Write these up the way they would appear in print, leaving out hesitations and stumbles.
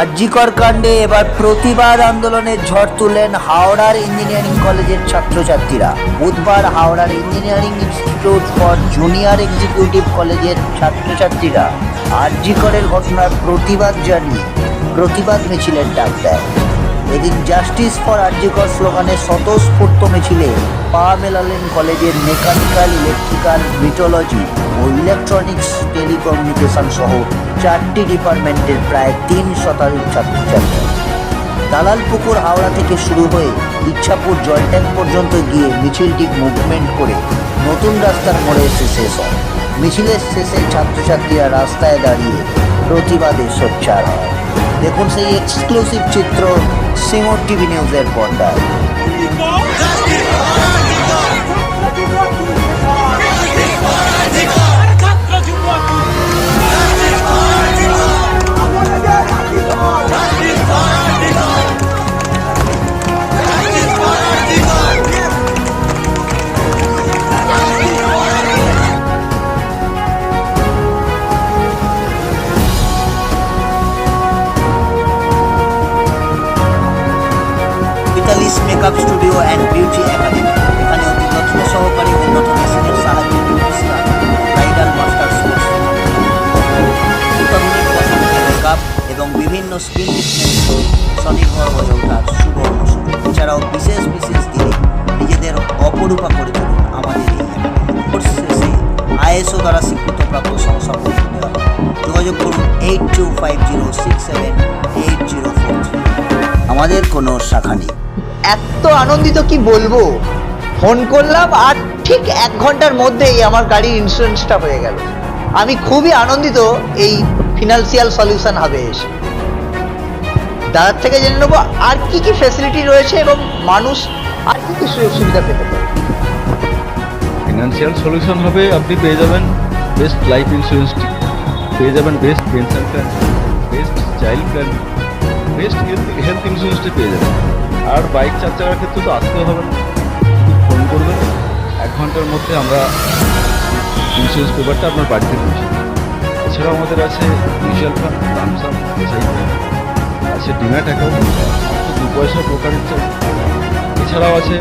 আরজিকর কাণ্ডে এবার প্রতিবাদ আন্দোলনের ঝড় তুললেন হাওড়ার ইঞ্জিনিয়ারিং কলেজের ছাত্রছাত্রীরা। বুধবার হাওড়ার engineering institute for junior executive কলেজের ছাত্রছাত্রীরা আরজিকরের ঘটনার প্রতিবাদ জানিয়ে প্রতিবাদ মিছিলের ডাক দেয়। এদিন জাস্টিস ফর আরজিকর স্লোগানে স্বতঃস্ফূর্ত মিছিলে পা মেলালেন কলেজের মেকানিক্যাল, ইলেকট্রিক্যাল, মিটোলজি ও ইলেকট্রনিক্স, টেলিকমিউনিকেশন সহ 4টি ডিপার্টমেন্টের প্রায় 3 শতাধিক ছাত্রছাত্রী। দালালপুকুর হাওড়া থেকে শুরু হয়ে ইচ্ছাপুর জলট্যাঙ্ক পর্যন্ত গিয়ে মিছিলটি মুভমেন্ট করে নতুন রাস্তার মোড়ে এসে শেষ হয়। মিছিলের শেষে ছাত্রছাত্রীরা রাস্তায় দাঁড়িয়ে প্রতিবাদে সোচ্চার হয়। দেখুন সেই এক্সক্লুসিভ চিত্র সিঙ্গুর টিভি নিউজের পর্দায়। Makeup studio and beauty academy, এখানে অতি যত্ন সহকারী উন্নত মেশিনের সাহায্যে ব্রাইডাল মাস্টার কোর্স, অত্যাধুনিক কসমেটিক মেকআপ এবং বিভিন্ন স্কিন ট্রিটমেন্ট স্বনির্ভর হয়ে ওঠার শুভ অনুষ্ঠিত। এছাড়াও বিশেষ বিশেষ দিনে নিজেদের অপরূপা করে তুলুন আমাদের এই কোর্স শেষে ISO দ্বারা স্বীকৃতপ্রাপ্ত শংসাপত্র দেওয়া হয়। যোগাযোগ করুন 8250678043। আমাদের কোনো শাখা নেই। এত আনন্দিত কি বলবো, ফোন করলাম আর ঠিক 1 ঘন্টার মধ্যেই আমার গাড়ির ইন্স্যুরেন্সটা হয়ে গেল। আমি খুবই আনন্দিত এই ফিনান্সিয়াল সলিউশন হবে এসে। দাদার থেকে জেনে নেবো আর কি কি ফ্যাসিলিটি রয়েছে এবং মানুষ আর কি কি সুযোগ সুবিধা পেতে পারে। ফিনান্সিয়াল সলিউশন হবে, আপনি পেয়ে যাবেন বেস্ট লাইফ ইন্স্যুরেন্স, পেয়ে যাবেন best pension plan, best child plan, best health ইন্স্যুরেন্সটি পেয়ে যাবেন। আর বাইক 4 চাকার ক্ষেত্রে তো আসতে হবে না, ফোন করবেন, 1 ঘন্টার মধ্যে আমরা ইন্স্যুরেন্স পেপারটা আপনার বাড়িতে পৌঁছে দেব। এছাড়াও আমাদের আছে মিউচুয়াল ফান্ড, লামসাম, এসআইপি আছে, ডিম্যাট অ্যাকাউন্ট, 2 পয়সা ব্রোকারেজ চার্জ। এছাড়াও আছে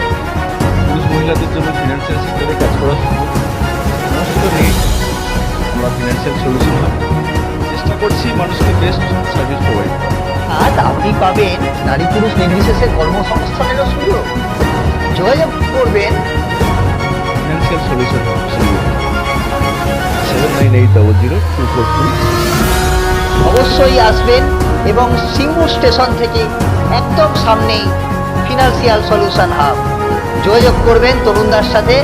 পুরুষ মহিলাদের জন্য ফিনান্সিয়াল সেক্টরে কাজ করার সুযোগ। সমস্ত নেই আমরা ফিনান্সিয়াল সলিউশন হবে, চেষ্টা করছি মানুষকে বেস্ট সার্ভিস প্রোভাইড করা। আর আপনি পাবেন নারী পুরুষ নির্বিশেষে কর্মসংস্থানেরও সুযোগ। যোগাযোগ করবেন ফিনান্সিয়াল সলিউশন 79800242। অবশ্যই আসবেন এবং সিঙ্গুর স্টেশন থেকে একদম সামনেই ফিনান্সিয়াল সলিউশন হাব। যোগাযোগ করবেন তরুণদার সাথে।